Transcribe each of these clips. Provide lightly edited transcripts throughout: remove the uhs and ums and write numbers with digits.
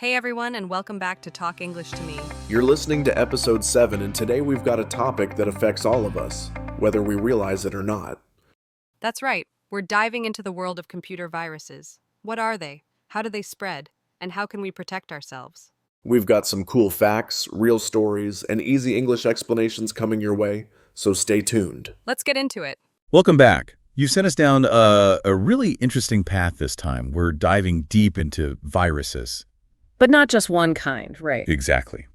Hey everyone, and welcome back to Talk English to Me. You're listening to episode 7, and today we've got a topic that affects all of us, whether we realize it or not. That's right, we're diving into the world of computer viruses. What are they? How do they spread? And how can we protect ourselves? We've got some cool facts, real stories, and easy English explanations coming your way, so stay tuned. Let's get into it. Welcome back. You sent us down a really interesting path this time. We're diving deep into viruses. But not just one kind, right? Exactly.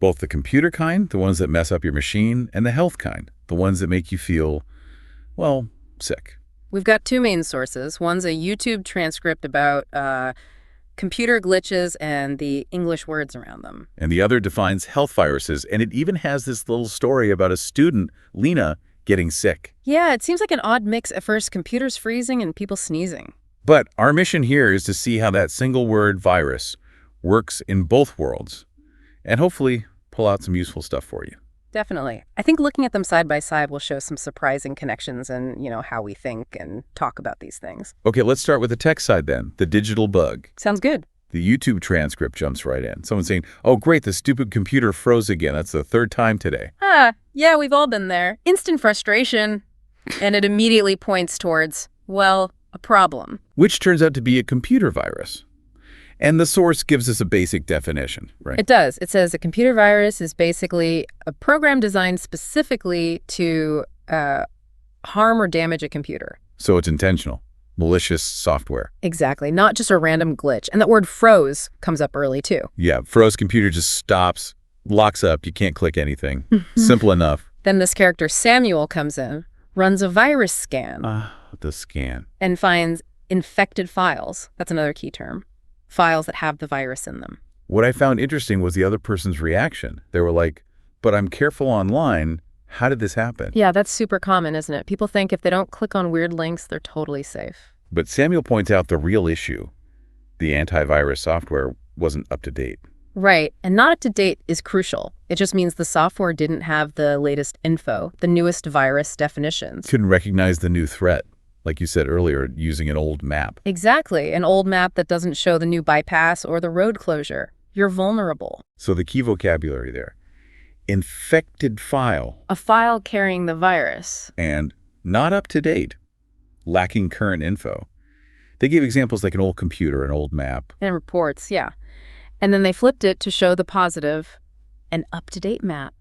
Both the computer kind, the ones that mess up your machine, and the health kind, the ones that make you feel, well, sick. We've got two main sources. One's a YouTube transcript about computer glitches and the English words around them. And the other defines health viruses, and it even has this little story about a student, Lena, getting sick. Yeah, it seems like an odd mix at first, computers freezing and people sneezing. But our mission here is to see how that single word virus works in both worlds, and hopefully pull out some useful stuff for you. Definitely. I think looking at them side by side will show some surprising connections in, how we think and talk about these things. Okay, let's start with the tech side then, the digital bug. Sounds good. The YouTube transcript jumps right in. Someone saying, oh great, the stupid computer froze again. That's the third time today. Yeah, we've all been there. Instant frustration. And it immediately points towards, well, a problem. Which turns out to be a computer virus. And the source gives us a basic definition, right? It does. It says a computer virus is basically a program designed specifically to harm or damage a computer. So it's intentional, malicious software. Exactly. Not just a random glitch. And that word froze comes up early, too. Yeah, froze computer just stops, locks up, you can't click anything. Simple enough. Then this character Samuel comes in, runs a virus scan. The scan. And finds infected files. That's another key term. Files that have the virus in them. What I found interesting was the other person's reaction. They were like, but I'm careful online. How did this happen? Yeah, that's super common, isn't it? People think if they don't click on weird links, they're totally safe. But Samuel points out the real issue. The antivirus software wasn't up to date. Right. And not up to date is crucial. It just means the software didn't have the latest info, the newest virus definitions. Couldn't recognize the new threat. Like you said earlier, using an old map. Exactly. An old map that doesn't show the new bypass or the road closure. You're vulnerable. So the key vocabulary there. Infected file. A file carrying the virus. And not up to date. Lacking current info. They gave examples like an old computer, an old map. And reports, yeah. And then they flipped it to show the positive. An up-to-date map.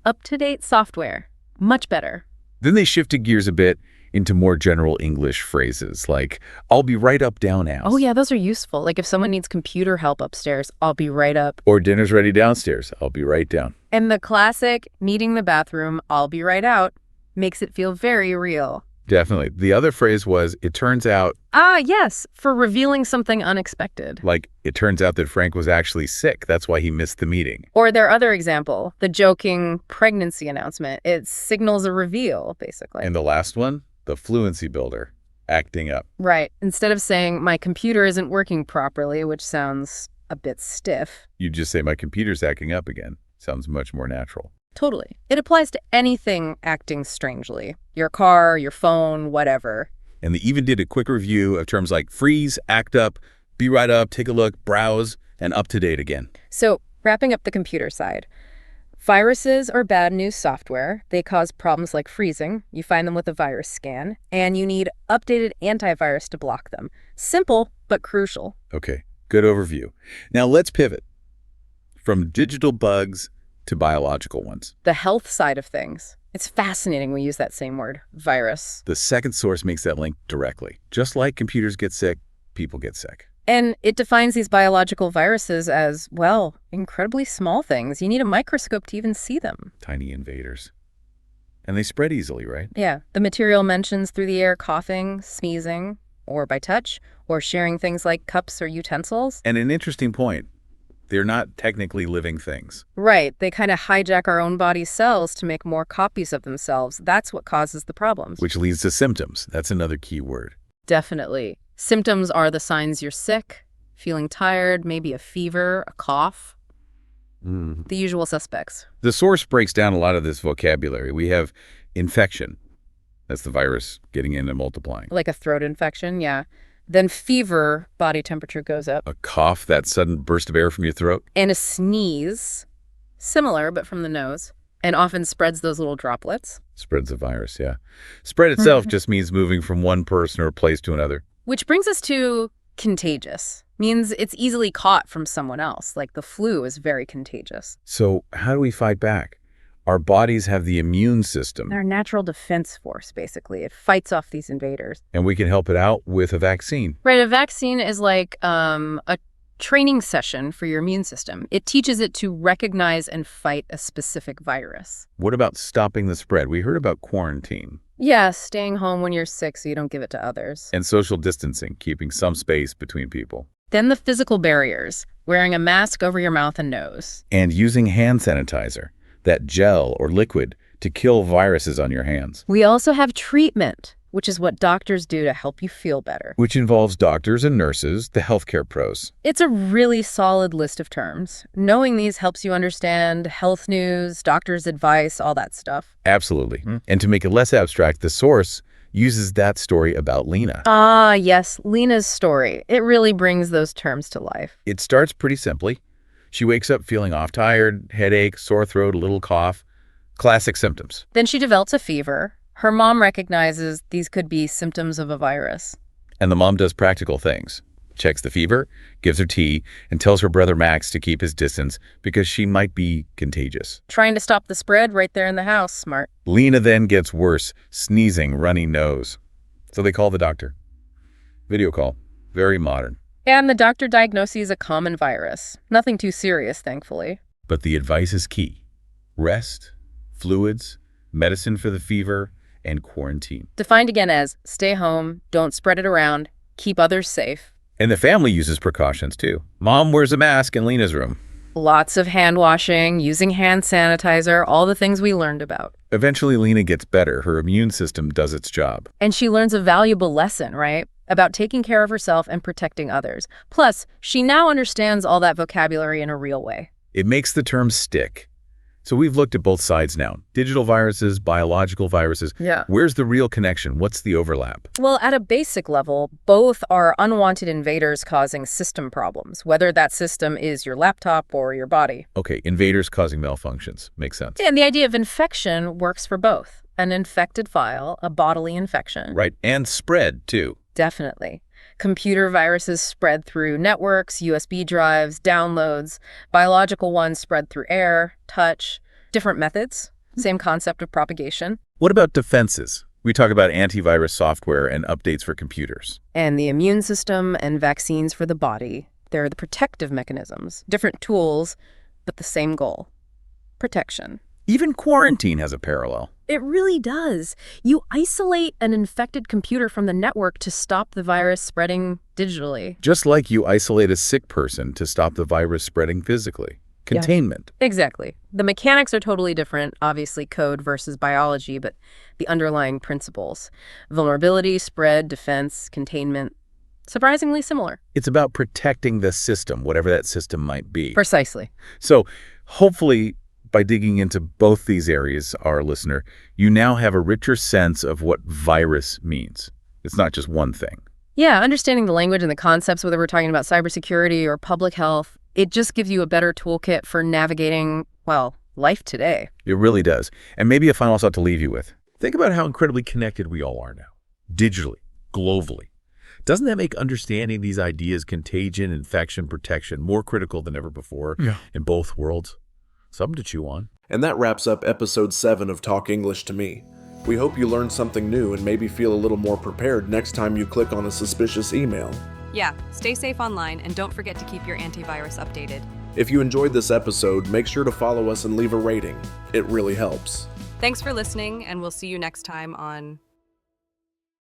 Up-to-date software. Much better. Then they shifted gears a bit into more general English phrases like, I'll be right up down house. Oh yeah, those are useful. Like if someone needs computer help upstairs, I'll be right up. Or dinner's ready downstairs, I'll be right down. And the classic, needing the bathroom, I'll be right out, makes it feel very real. Definitely. The other phrase was, it turns out. Yes, for revealing something unexpected. Like, it turns out that Frank was actually sick. That's why he missed the meeting. Or their other example, the joking pregnancy announcement. It signals a reveal, basically. And the last one? The fluency builder, acting up. Right. Instead of saying, my computer isn't working properly, which sounds a bit stiff. You just say, my computer's acting up again. Sounds much more natural. Totally. It applies to anything acting strangely. Your car, your phone, whatever. And they even did a quick review of terms like freeze, act up, be right up, take a look, browse, and up to date again. So, wrapping up the computer side. Viruses are bad news software. They cause problems like freezing. You find them with a virus scan. And you need updated antivirus to block them. Simple, but crucial. Okay, good overview. Now let's pivot from digital bugs to biological ones. The health side of things. It's fascinating we use that same word, virus. The second source makes that link directly. Just like computers get sick, people get sick. And it defines these biological viruses as, well, incredibly small things. You need a microscope to even see them. Tiny invaders. And they spread easily, right? Yeah. The material mentions through the air coughing, sneezing, or by touch, or sharing things like cups or utensils. And an interesting point. They're not technically living things. Right. They kind of hijack our own body's cells to make more copies of themselves. That's what causes the problems. Which leads to symptoms. That's another key word. Definitely. Symptoms are the signs you're sick, feeling tired, maybe a fever, a cough. The usual suspects. The source breaks down a lot of this vocabulary. We have infection. That's the virus getting in and multiplying. Like a throat infection, yeah. Then fever, body temperature goes up. A cough, that sudden burst of air from your throat. And a sneeze, similar but from the nose, and often spreads those little droplets. Spreads the virus, yeah. Spread itself just means moving from one person or place to another. Which brings us to contagious. Means it's easily caught from someone else, like the flu is very contagious. So how do we fight back? Our bodies have the immune system. Our natural defense force, basically. It fights off these invaders. And we can help it out with a vaccine. Right, a vaccine is like a training session for your immune system. It teaches it to recognize and fight a specific virus. What about stopping the spread? We heard about quarantine. Yeah, staying home when you're sick so you don't give it to others. And social distancing, keeping some space between people. Then the physical barriers, wearing a mask over your mouth and nose. And using hand sanitizer, that gel or liquid, to kill viruses on your hands. We also have treatment, which is what doctors do to help you feel better. Which involves doctors and nurses, the healthcare pros. It's a really solid list of terms. Knowing these helps you understand health news, doctors' advice, all that stuff. Absolutely. And to make it less abstract, the source uses that story about Lena. Ah, yes, Lena's story. It really brings those terms to life. It starts pretty simply. She wakes up feeling off tired, headache, sore throat, a little cough. Classic symptoms. Then she develops a fever. Her mom recognizes these could be symptoms of a virus. And the mom does practical things. Checks the fever, gives her tea, and tells her brother Max to keep his distance because she might be contagious. Trying to stop the spread right there in the house. Smart. Lena then gets worse, sneezing, runny nose. So they call the doctor. Video call. Very modern. And the doctor diagnoses a common virus. Nothing too serious, thankfully. But the advice is key. Rest, fluids, medicine for the fever, and quarantine. Defined again as stay home, don't spread it around, keep others safe. And the family uses precautions too. Mom wears a mask in Lena's room. Lots of hand washing, using hand sanitizer, all the things we learned about. Eventually, Lena gets better. Her immune system does its job. And she learns a valuable lesson, right? About taking care of herself and protecting others. Plus, she now understands all that vocabulary in a real way. It makes the terms stick. So we've looked at both sides now. Digital viruses, biological viruses. Yeah. Where's the real connection? What's the overlap? Well, at a basic level, both are unwanted invaders causing system problems, whether that system is your laptop or your body. Okay, invaders causing malfunctions. Makes sense. And the idea of infection works for both. An infected file, a bodily infection. Right, and spread, too. Definitely. Computer viruses spread through networks, USB drives, downloads. Biological ones spread through air, touch. Different methods. Same concept of propagation. What about defenses? We talk about antivirus software and updates for computers. And the immune system and vaccines for the body. They're the protective mechanisms. Different tools, but the same goal. Protection. Even quarantine has a parallel. It really does. You isolate an infected computer from the network to stop the virus spreading digitally. Just like you isolate a sick person to stop the virus spreading physically. Containment. Yeah, exactly. The mechanics are totally different, obviously code versus biology, but the underlying principles. Vulnerability, spread, defense, containment, surprisingly similar. It's about protecting the system, whatever that system might be. Precisely. So hopefully, by digging into both these areas, our listener, you now have a richer sense of what virus means. It's not just one thing. Yeah, understanding the language and the concepts, whether we're talking about cybersecurity or public health, it just gives you a better toolkit for navigating, well, life today. It really does. And maybe a final thought to leave you with. Think about how incredibly connected we all are now, digitally, globally. Doesn't that make understanding these ideas, contagion, infection, protection, more critical than ever before in both worlds? Something to chew on. And that wraps up episode 7 of Talk English to Me. We hope you learned something new and maybe feel a little more prepared next time you click on a suspicious email. Yeah, stay safe online and don't forget to keep your antivirus updated. If you enjoyed this episode, make sure to follow us and leave a rating. It really helps. Thanks for listening, and we'll see you next time on